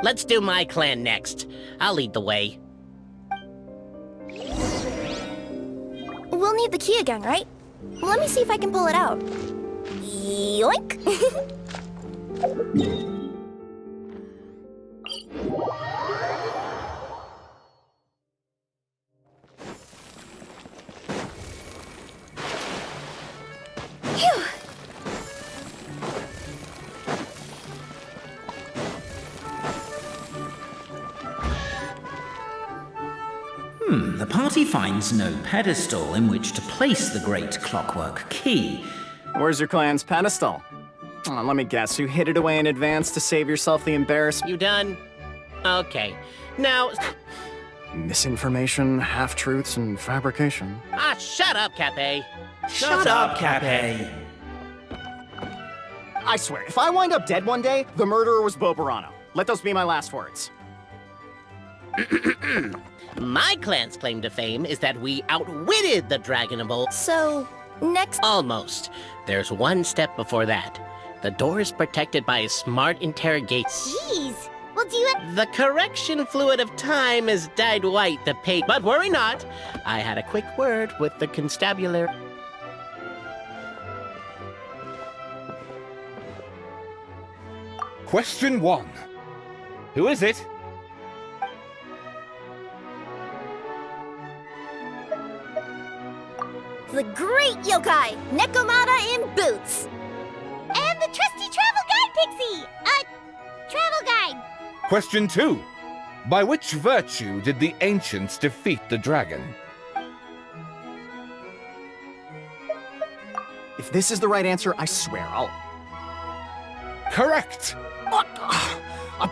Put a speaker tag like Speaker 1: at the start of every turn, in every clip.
Speaker 1: Let's do my clan next. I'll lead the way.
Speaker 2: We'll need the key again, right? Let me see if I can pull it out. Yoink! Phew!
Speaker 3: The party finds no pedestal in which to place the great clockwork key.
Speaker 4: Where's your clan's pedestal? Let me guess, you hid it away in advance to save yourself the embarrassment.
Speaker 1: You done? Okay. Now...
Speaker 4: Misinformation, half-truths, and fabrication.
Speaker 1: shut up, Cape.
Speaker 3: Shut up, Cape.
Speaker 4: I swear, if I wind up dead one day, the murderer was Bo Verano. Let those be my last words.
Speaker 1: My clan's claim to fame is that we outwitted the Dragonable.
Speaker 2: So, next...
Speaker 1: Almost. There's one step before that. The door is protected by a smart interrogate.
Speaker 2: Jeez! We'll do it...
Speaker 1: The correction fluid of time has dyed white the paper. But worry not. I had a quick word with the constabulary.
Speaker 5: Question 1. Who is it?
Speaker 2: The great yokai, Nekomata in boots! And the trusty travel guide, Pixie! Travel guide!
Speaker 5: Question 2. By which virtue did the ancients defeat the dragon?
Speaker 4: If this is the right answer, I swear I'll...
Speaker 5: Correct!
Speaker 4: What? A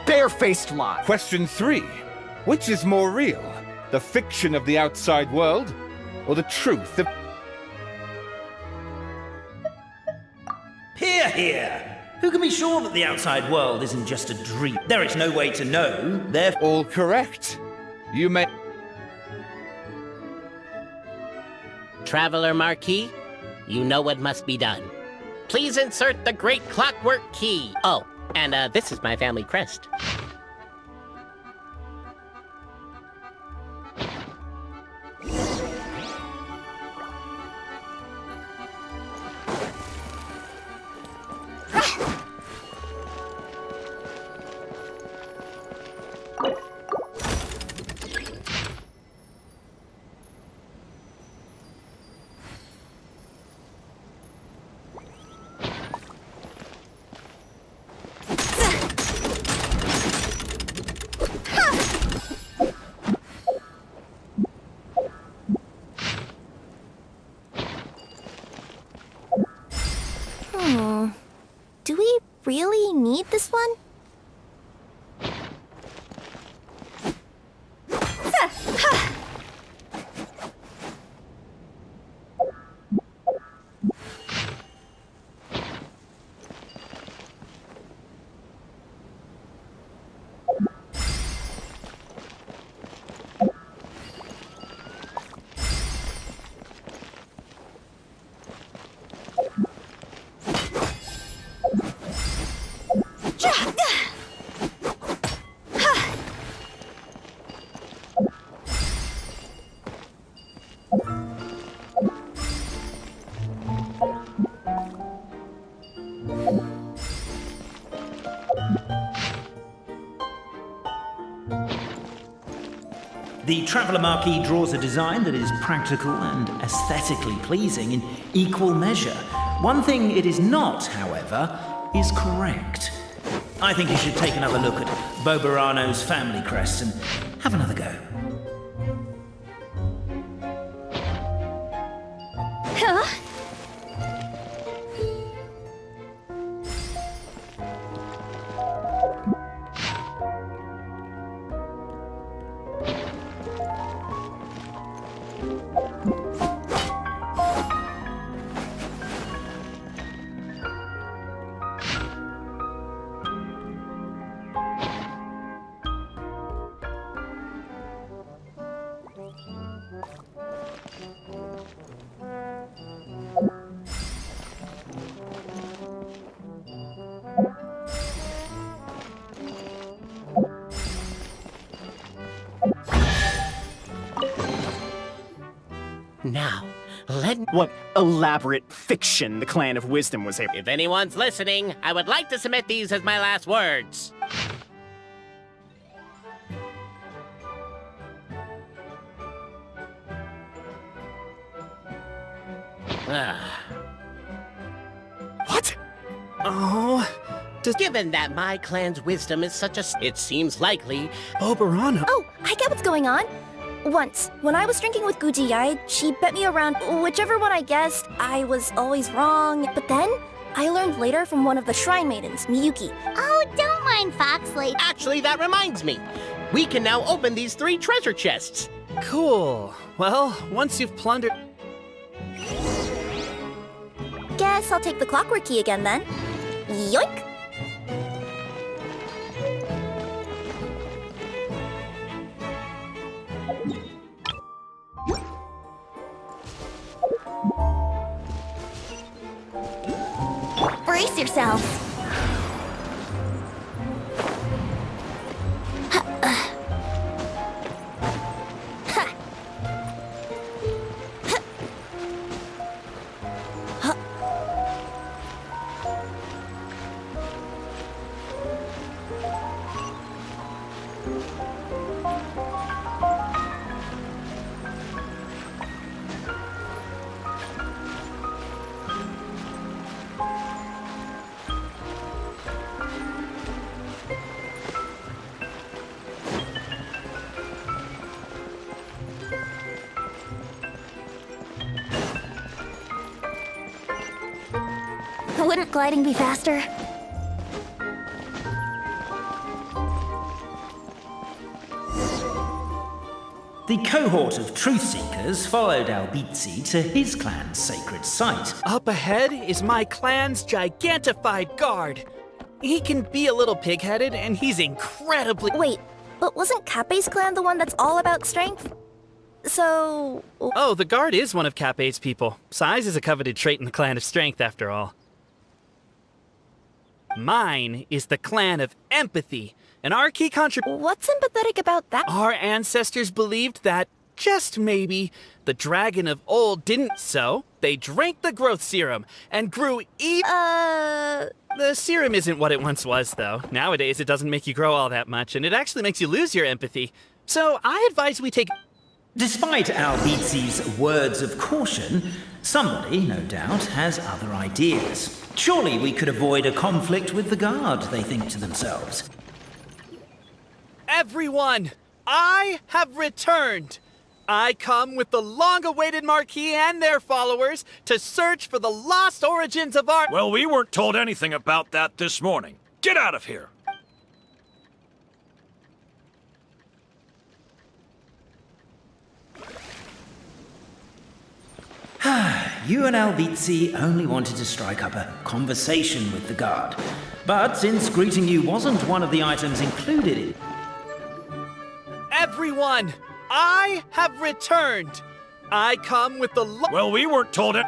Speaker 4: barefaced lie.
Speaker 5: Question 3. Which is more real? The fiction of the outside world? Or the truth of...
Speaker 3: Hear, hear! Who can be sure that the outside world isn't just a dream? There is no way to know, therefore...
Speaker 5: All correct. You may...
Speaker 1: Traveler Marquis, you know what must be done. Please insert the great clockwork key. Oh, and this is my family crest.
Speaker 2: Do we really need this one?
Speaker 3: The Traveller Marquis draws a design that is practical and aesthetically pleasing in equal measure. One thing it is not, however, is correct. I think you should take another look at Bo Verano's family crest and have another go.
Speaker 2: Huh?
Speaker 4: what elaborate fiction the Clan of Wisdom was able.
Speaker 1: If anyone's listening, I would like to submit these as my last words.
Speaker 4: What? Oh,
Speaker 1: Given that my clan's wisdom is such a... It seems likely...
Speaker 4: Verano.
Speaker 2: Oh, I get what's going on. Once, when I was drinking with Guji, she bet me around whichever one I guessed. I was always wrong. But then, I learned later from one of the Shrine Maidens, Miyuki.
Speaker 6: Oh, don't mind Foxley.
Speaker 1: Actually, that reminds me. We can now open these 3 treasure chests.
Speaker 7: Cool. Well, once you've plundered...
Speaker 2: Guess I'll take the clockwork key again then. Yoink! Brace yourself. Wouldn't gliding be faster?
Speaker 3: The cohort of truth seekers followed Albizzi to his clan's sacred site.
Speaker 7: Up ahead is my clan's gigantified guard. He can be a little pig-headed, and he's incredibly...
Speaker 2: Wait, but wasn't Kappe's clan the one that's all about strength? So...
Speaker 7: Oh, the guard is one of Kappe's people. Size is a coveted trait in the clan of strength, after all. Mine is the clan of empathy, and our key contribution...
Speaker 2: What's empathetic about that?
Speaker 7: Our ancestors believed that, just maybe, the dragon of old didn't, so they drank the growth serum and grew The serum isn't what it once was, though. Nowadays, it doesn't make you grow all that much, and it actually makes you lose your empathy. So I advise we take...
Speaker 3: Despite Albizzi's words of caution, somebody, no doubt, has other ideas. Surely we could avoid a conflict with the guard, they think to themselves.
Speaker 7: Everyone, I have returned. I come with the long-awaited Marquis and their followers to search for the lost origins of our...
Speaker 8: Well, we weren't told anything about that this morning. Get out of here!
Speaker 3: You and Albizzi only wanted to strike up a conversation with the guard. But since greeting you wasn't one of the items included in...
Speaker 7: Everyone, I have returned. I come with the...
Speaker 8: Well, we weren't told it.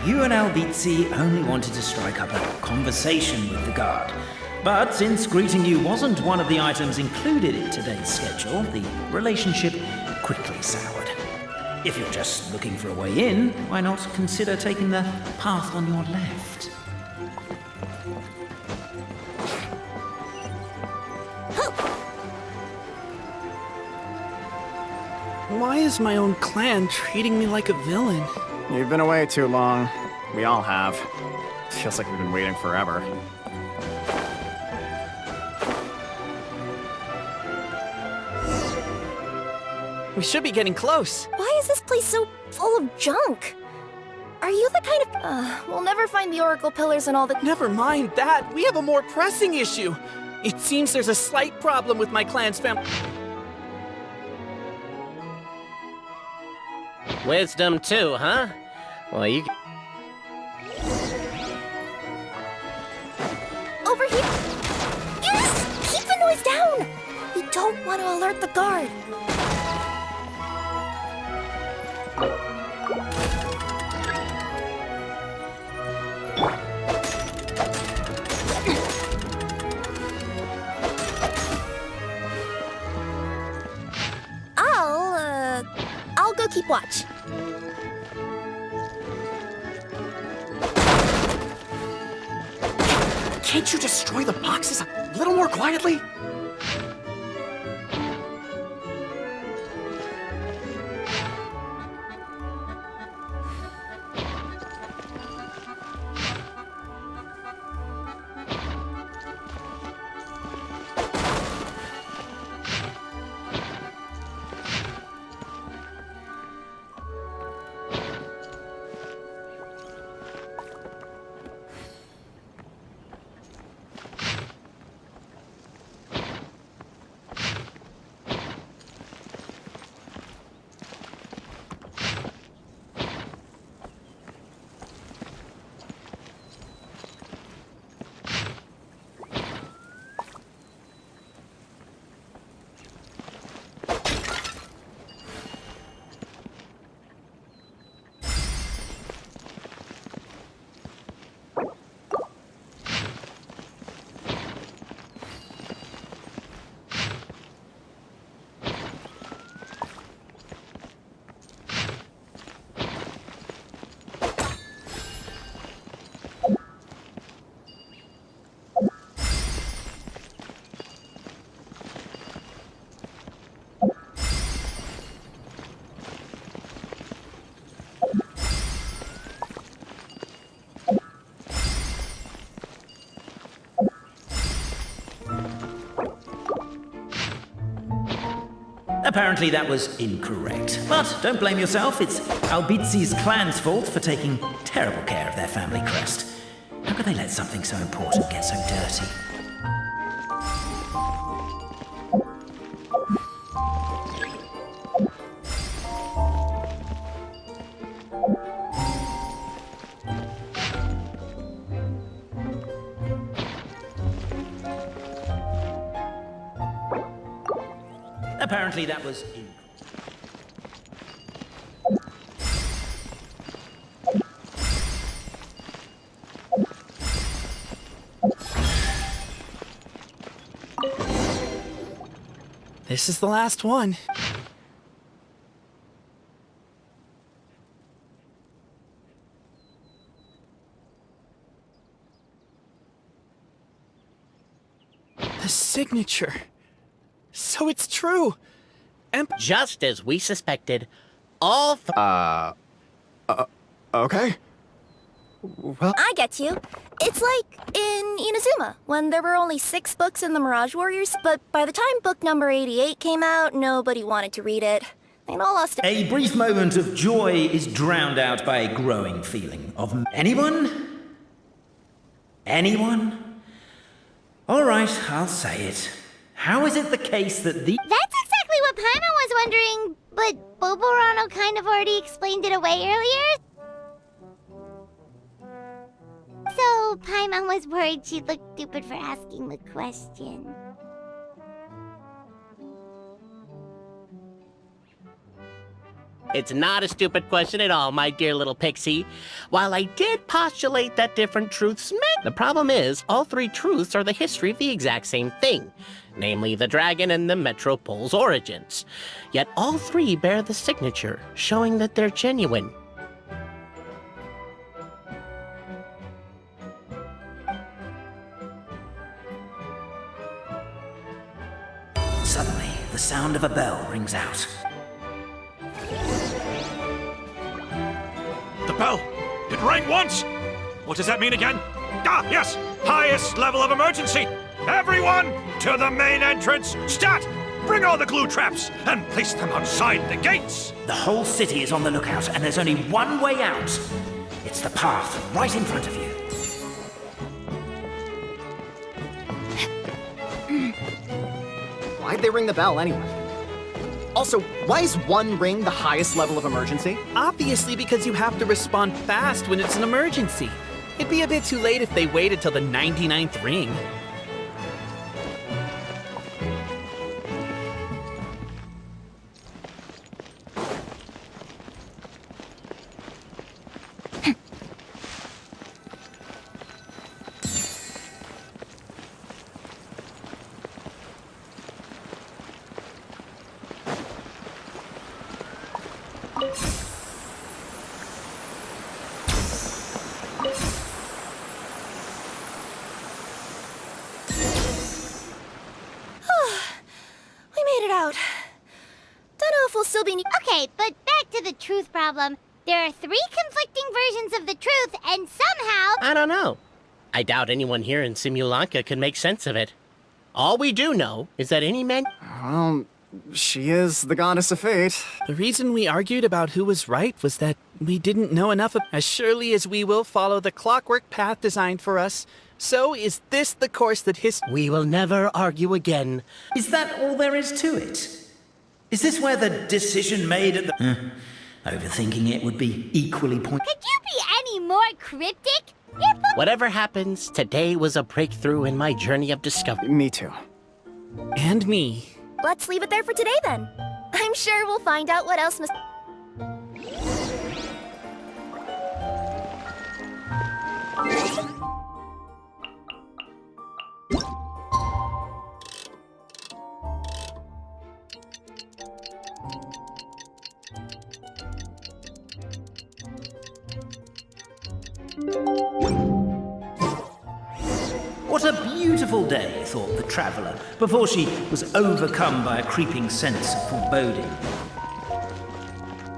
Speaker 3: You and Albizzi only wanted to strike up a conversation with the guard. But since greeting you wasn't one of the items included in today's schedule, the relationship quickly soured. If you're just looking for a way in, why not consider taking the path on your left?
Speaker 7: Why is my own clan treating me like a villain?
Speaker 4: You've been away too long. We all have. Feels like we've been waiting forever.
Speaker 7: We should be getting close.
Speaker 2: Why is this place so full of junk? Are you the kind of... we'll never find the Oracle Pillars and all the...
Speaker 7: Never mind that. We have a more pressing issue. It seems there's a slight problem with my clan's family.
Speaker 1: Wisdom too, huh? Well, you...
Speaker 2: Over here! Yes! Keep the noise down! We don't want to alert the guard. I'll go keep watch.
Speaker 4: Can't you destroy the boxes a little more quietly?
Speaker 3: Apparently that was incorrect. But don't blame yourself, it's Albizi's clan's fault for taking terrible care of their family crest. How could they let something so important get so dirty? Apparently that was
Speaker 7: This is the last one. The signature. So it's true.
Speaker 1: Just as we suspected, all
Speaker 4: Okay. Well,
Speaker 2: I get you. It's like in Inazuma, when there were only 6 books in the Mirage Warriors, but by the time book number 88 came out, nobody wanted to read it. They'd all lost it.
Speaker 3: A brief moment of joy is drowned out by a growing feeling of anyone? Anyone? All right, I'll say it. How is it the case that the...
Speaker 6: That's exactly what Paimon was wondering, but Boborano kind of already explained it away earlier. So Paimon was worried she'd look stupid for asking the question.
Speaker 1: It's not a stupid question at all, my dear little pixie. While I did postulate that different truths meant, the problem is all 3 truths are the history of the exact same thing, namely the dragon and the Metropole's origins. Yet all 3 bear the signature, showing that they're genuine.
Speaker 3: Suddenly, the sound of a bell rings out.
Speaker 8: The bell! It rang once! What does that mean again? Ah, yes! Highest level of emergency! Everyone, to the main entrance! Stat! Bring all the glue traps and place them outside the gates!
Speaker 3: The whole city is on the lookout, and there's only one way out. It's the path right in front of you.
Speaker 4: why'd they ring the bell anyway? Also, why is 1 ring the highest level of emergency?
Speaker 7: Obviously because you have to respond fast when it's an emergency. It'd be a bit too late if they waited till the 99th ring.
Speaker 2: We made it out. Don't know if we'll still be
Speaker 6: Okay, but back to the truth problem. There are 3 conflicting versions of the truth, and somehow...
Speaker 1: I don't know. I doubt anyone here in Simulanka could make sense of it. All we do know is that any man...
Speaker 4: Well, she is the goddess of fate.
Speaker 7: The reason we argued about who was right was that we didn't know enough. As surely as we will follow the clockwork path designed for us, so is this the course that
Speaker 1: We will never argue again.
Speaker 3: Is that all there is to it? Is this where the decision made at the... Overthinking it would be equally pointless.
Speaker 6: Could you be any more cryptic? You're
Speaker 1: Whatever happens, today was a breakthrough in my journey of discovery.
Speaker 4: Me too.
Speaker 7: And me.
Speaker 2: Let's leave it there for today, then. I'm sure we'll find out what else must...
Speaker 3: What a beautiful day, thought the traveller, before she was overcome by a creeping sense of foreboding.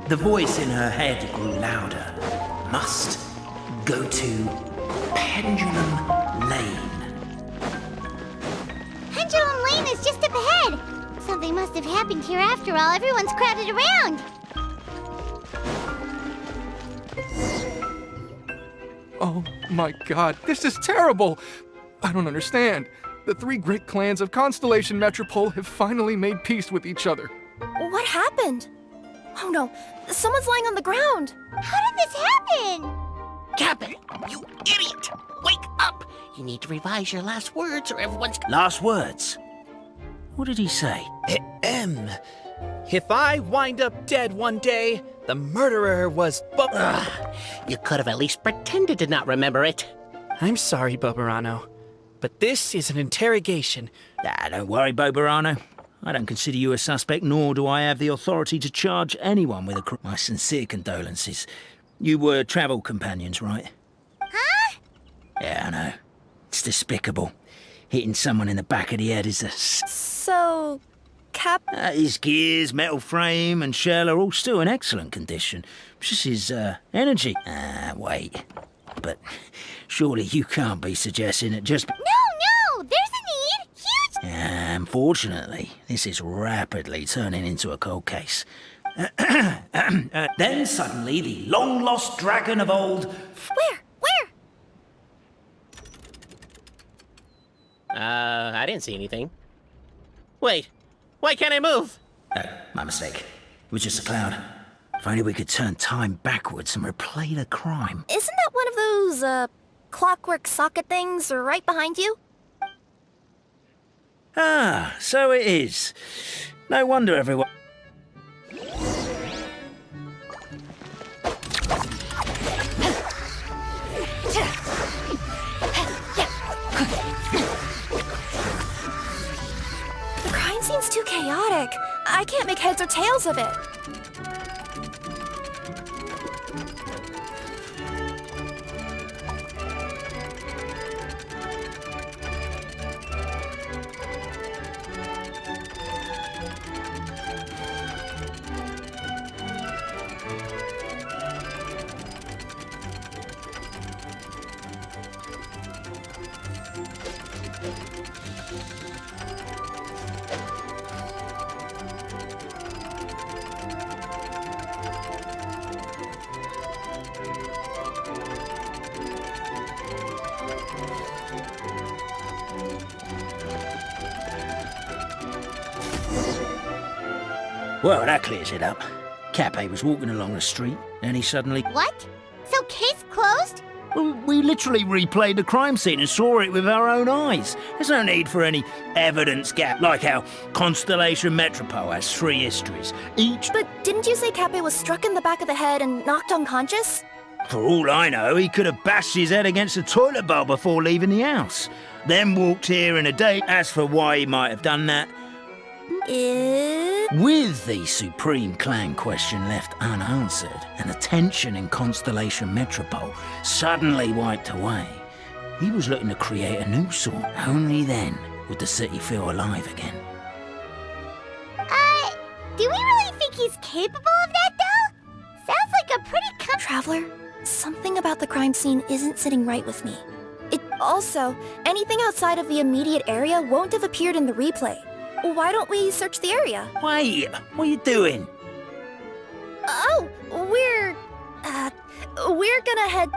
Speaker 3: The voice in her head grew louder. Must go to Pendulum Lane.
Speaker 6: Pendulum Lane is just up ahead. Something must have happened here after all. Everyone's crowded around.
Speaker 9: Oh my god, this is terrible! I don't understand. The 3 great clans of Constellation Metropole have finally made peace with each other.
Speaker 2: What happened? Oh no, someone's lying on the ground.
Speaker 6: How did this happen?
Speaker 1: Captain, you idiot! Wake up! You need to revise your last words or everyone's...
Speaker 3: Last words? What did he say?
Speaker 7: If I wind up dead one day, the murderer was
Speaker 1: You could have at least pretended to not remember it.
Speaker 7: I'm sorry, Bobarano, but this is an interrogation.
Speaker 3: Don't worry, Bobarano. I don't consider you a suspect, nor do I have the authority to charge anyone with a crime. My sincere condolences. You were travel companions, right?
Speaker 6: Huh?
Speaker 3: Yeah, I know. It's despicable. Hitting someone in the back of the head is a...
Speaker 2: So,
Speaker 3: His gears, metal frame, and shell are all still in excellent condition. Just his, energy. Wait. But surely you can't be suggesting that just...
Speaker 6: No, there's a need. Huge.
Speaker 3: Unfortunately, this is rapidly turning into a cold case. Then suddenly, the long-lost dragon of old...
Speaker 2: where?
Speaker 1: I didn't see anything. Wait, why can't I move?
Speaker 3: Oh, my mistake. It was just a cloud. If only we could turn time backwards and replay the crime.
Speaker 2: Isn't that one of those, clockwork socket things right behind you?
Speaker 3: Ah, so it is. No wonder everyone...
Speaker 2: The crime seems too chaotic. I can't make heads or tails of it.
Speaker 3: Well, that clears it up. Cape was walking along the street, and he suddenly...
Speaker 6: What? So case closed?
Speaker 3: Well, we literally replayed the crime scene and saw it with our own eyes. There's no need for any evidence gap, like how Constellation Metropole has 3 histories, each...
Speaker 2: But didn't you say Cape was struck in the back of the head and knocked unconscious?
Speaker 3: For all I know, he could have bashed his head against a toilet bowl before leaving the house. Then walked here in a day. As for why he might have done that... With the supreme clan question left unanswered and the tension in Constellation Metropole suddenly wiped away, he was looking to create a new sort. Only then would the city feel alive again.
Speaker 6: Do we really think he's capable of that, though? Sounds like a pretty
Speaker 2: Traveler, something about the crime scene isn't sitting right with me. Also, anything outside of the immediate area won't have appeared in the replay. Why don't we search the area?
Speaker 3: Wait, what are you doing?
Speaker 2: Oh, we're gonna head...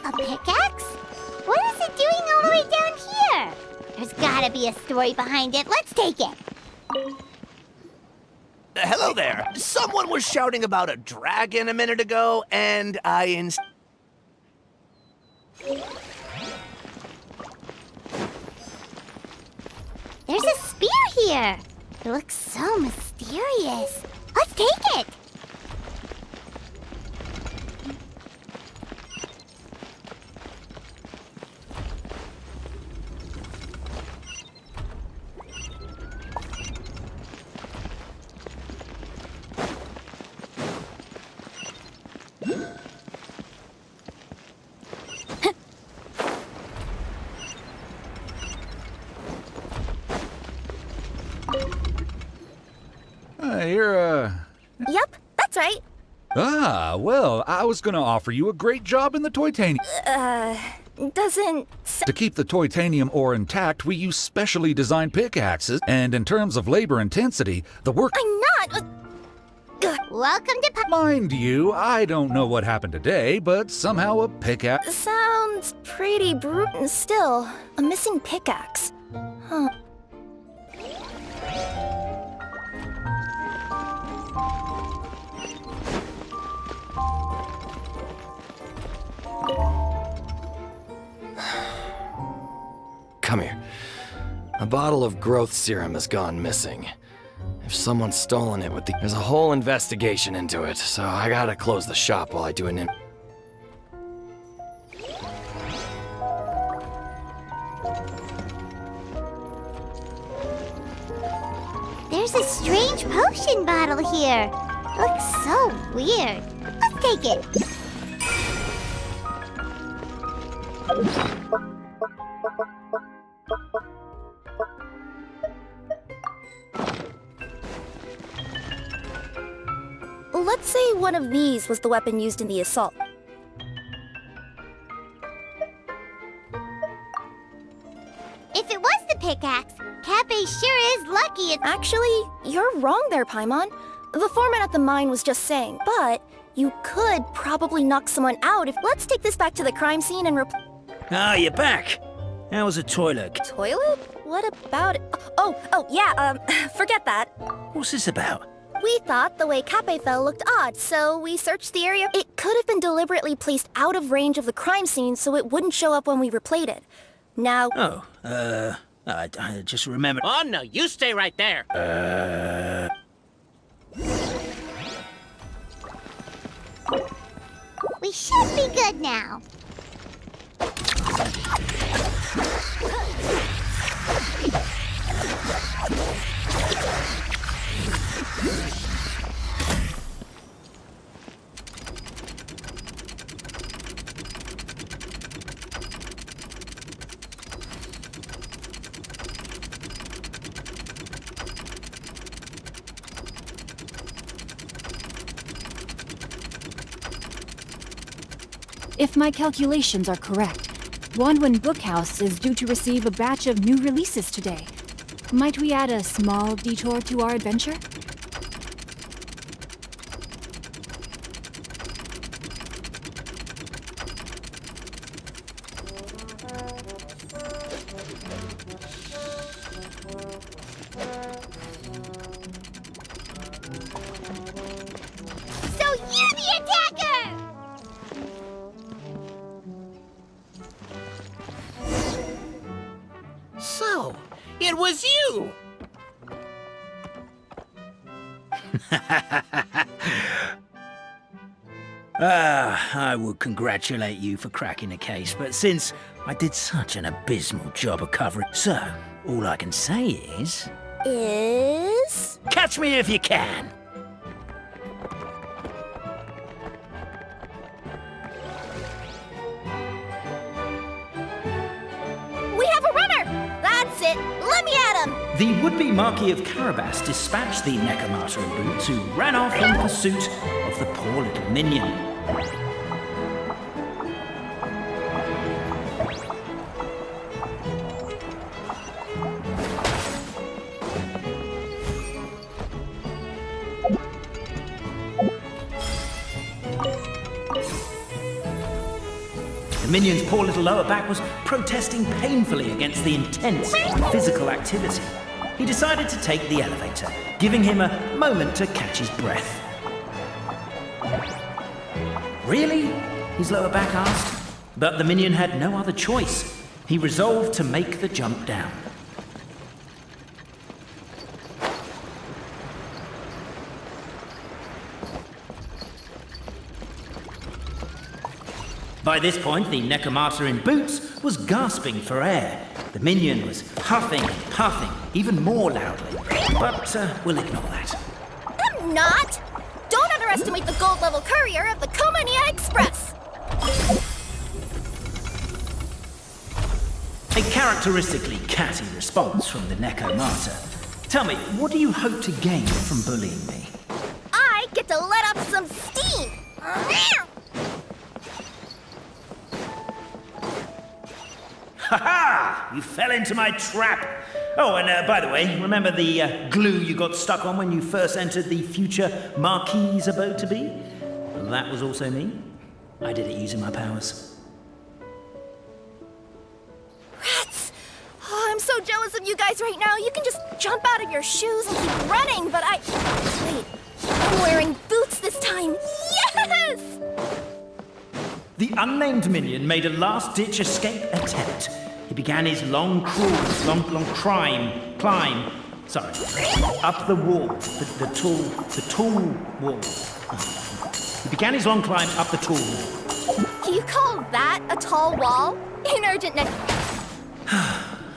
Speaker 6: A pickaxe? What is it doing all the way down here? There's gotta be a story behind it. Let's take it.
Speaker 7: Hello there. Someone was shouting about a dragon a minute ago, and
Speaker 6: There's a spear here. It looks so mysterious. Let's take it.
Speaker 2: Yep, that's right.
Speaker 10: Ah, well, I was gonna offer you a great job in the Toytanium.
Speaker 2: Doesn't...
Speaker 10: To keep the Toytanium ore intact, we use specially designed pickaxes, and in terms of labor intensity, the work...
Speaker 2: I'm not...
Speaker 6: Welcome to...
Speaker 10: Mind you, I don't know what happened today, but somehow a pickaxe...
Speaker 2: Sounds pretty brutal. Still, a missing pickaxe. Huh.
Speaker 11: Come here. A bottle of growth serum has gone missing. If someone's stolen it with the... There's a whole investigation into it, so I gotta close the shop while I do an
Speaker 6: There's a strange potion bottle here. Looks so weird. Let's take it.
Speaker 2: Let's say one of these was the weapon used in the assault.
Speaker 6: If it was the pickaxe, Cappe sure is lucky.
Speaker 2: Actually, you're wrong there, Paimon. The foreman at the mine was just saying, but you could probably knock someone out if... Let's take this back to the crime scene and
Speaker 3: Ah, you're back. How was the toilet?
Speaker 2: Toilet? What about it? Oh, yeah, forget that.
Speaker 3: What's this about?
Speaker 2: We thought the way Cappe fell looked odd, so we searched the area. It could have been deliberately placed out of range of the crime scene so it wouldn't show up when we replayed it. Now...
Speaker 3: Oh, I just remembered...
Speaker 1: Oh, no, you stay right there.
Speaker 6: We should be good now.
Speaker 12: If my calculations are correct, Wanwan Bookhouse is due to receive a batch of new releases today. Might we add a small detour to our adventure?
Speaker 6: So you're the attacker!
Speaker 1: So, it was you!
Speaker 3: I would congratulate you for cracking the case, but since I did such an abysmal job of covering, so all I can say is... Catch me if you can!
Speaker 2: We have a runner! That's it! Let me at him!
Speaker 3: The would-be Marquis of Carabas dispatched the Necromata in boots, who ran off in pursuit of the poor little minion. The minion's poor little lower back was protesting painfully against the intense physical activity. He decided to take the elevator, giving him a moment to catch his breath. Really? His lower back asked. But the minion had no other choice. He resolved to make the jump down. By this point, the Necromata in boots was gasping for air. The minion was huffing and puffing, even more loudly. But we'll ignore that.
Speaker 2: I'm not! Don't underestimate the gold-level courier of the Komania Express!
Speaker 3: A characteristically catty response from the Necromata. Tell me, what do you hope to gain from bullying me?
Speaker 2: I get to let off some steam!
Speaker 3: Ha-ha! You fell into my trap! Oh, and by the way, remember the glue you got stuck on when you first entered the future Marquis's abode-to-be? Well, that was also me. I did it using my powers.
Speaker 2: Rats! Oh, I'm so jealous of you guys right now. You can just jump out of your shoes and keep running, but Wait, I'm wearing boots this time. Yes!
Speaker 3: The unnamed minion made a last-ditch escape attempt. He began his long crawl, long climb, up the wall, the tall wall. He began his long climb up the tall wall.
Speaker 2: You call that a tall wall? In urgent need.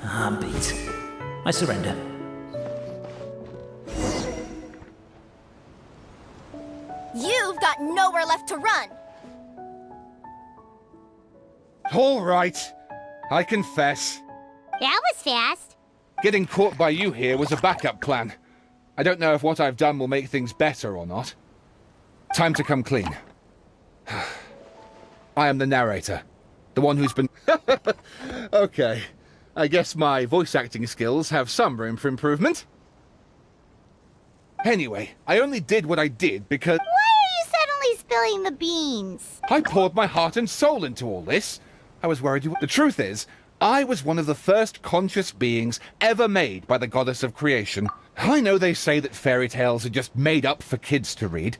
Speaker 3: I'm beat. I surrender.
Speaker 2: You've got nowhere left to run.
Speaker 5: All right. I confess.
Speaker 6: That was fast.
Speaker 5: Getting caught by you here was a backup plan. I don't know if what I've done will make things better or not. Time to come clean. I am the narrator. The one who's been... Okay. I guess my voice acting skills have some room for improvement. Anyway, I only did what I did because...
Speaker 6: Why are you suddenly spilling the beans?
Speaker 5: I poured my heart and soul into all this. I was worried you... The truth is, I was one of the first conscious beings ever made by the goddess of creation. I know they say that fairy tales are just made up for kids to read.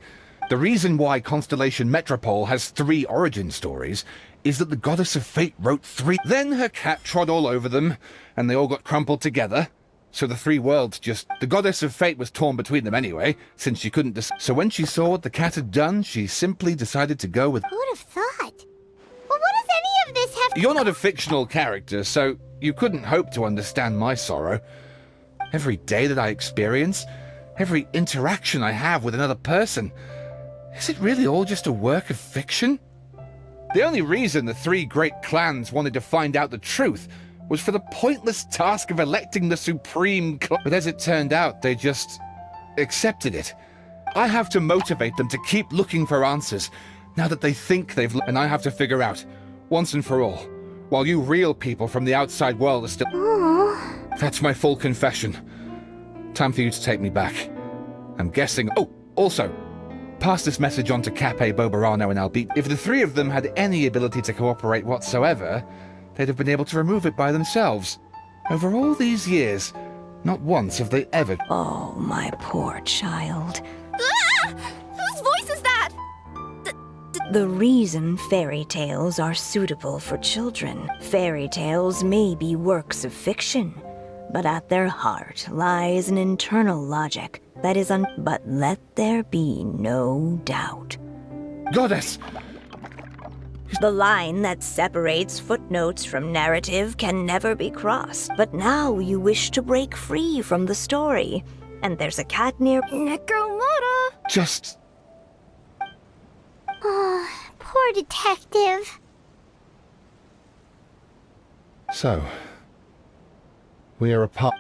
Speaker 5: The reason why Constellation Metropole has 3 origin stories is that the goddess of fate wrote 3. Then her cat trod all over them, and they all got crumpled together. So the 3 worlds just... The goddess of fate was torn between them anyway, since she couldn't... So when she saw what the cat had done, she simply decided to go with...
Speaker 6: Who'd have thought? Well, what does any of this have to...
Speaker 5: You're not a fictional character, so you couldn't hope to understand my sorrow. Every day that I experience, every interaction I have with another person, is it really all just a work of fiction? The only reason the 3 great clans wanted to find out the truth was for the pointless task of electing the supreme clan. But as it turned out, they just accepted it. I have to motivate them to keep looking for answers, now that they think they've... And I have to figure out, once and for all, while you real people from the outside world are still...
Speaker 6: Aww.
Speaker 5: That's my full confession. Time for you to take me back. I'm guessing... Oh, also, pass this message on to Cape, Bobarano, and Albit. If the 3 of them had any ability to cooperate whatsoever, they'd have been able to remove it by themselves. Over all these years, not once have they ever...
Speaker 13: Oh, my poor child.
Speaker 2: Ah! Whose voice is that?
Speaker 13: The reason fairy tales are suitable for children. Fairy tales may be works of fiction, but at their heart lies an internal logic that is But let there be no doubt.
Speaker 5: Goddess!
Speaker 13: The line that separates footnotes from narrative can never be crossed. But now you wish to break free from the story. And there's a cat near...
Speaker 2: Necromora!
Speaker 5: Just...
Speaker 6: Oh, poor detective.
Speaker 5: So... we are apart...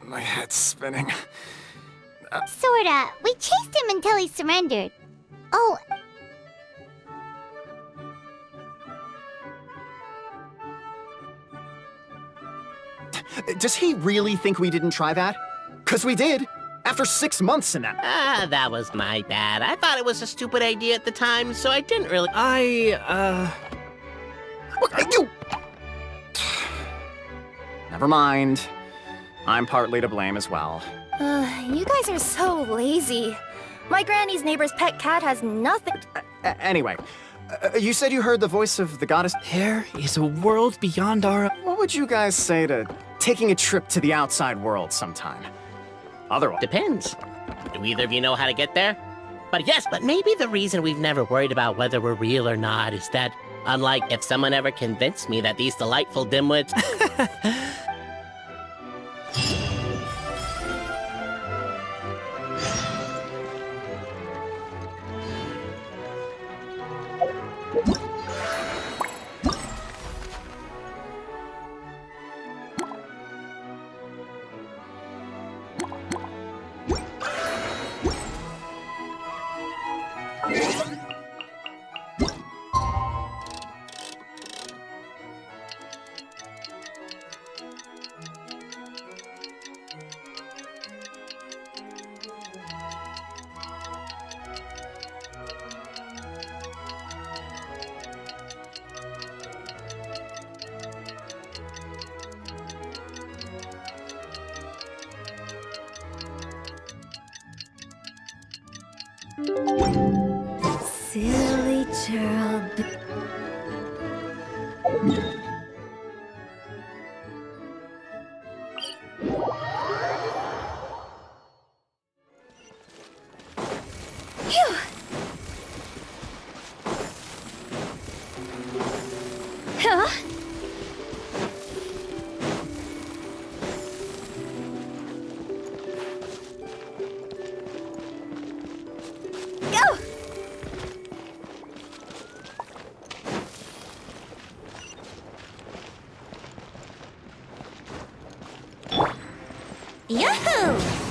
Speaker 4: My head's spinning.
Speaker 6: Sorta. We chased him until he surrendered. Oh.
Speaker 4: Does he really think we didn't try that? 'Cause we did. After 6 months in that.
Speaker 1: Ah, that was my bad. I thought it was a stupid idea at the time, so I didn't really...
Speaker 4: You... Never mind. I'm partly to blame as well.
Speaker 2: You guys are so lazy. My granny's neighbor's pet cat has nothing.
Speaker 4: Anyway, you said you heard the voice of the goddess.
Speaker 7: There is a world beyond our...
Speaker 4: What would you guys say to taking a trip to the outside world sometime? Otherwise...
Speaker 1: Depends. Do either of you know how to get there? But yes, but maybe the reason we've never worried about whether we're real or not is that, unlike if someone ever convinced me that these delightful dimwits...
Speaker 2: Silly child. Phew. Huh? Go! Yahoo!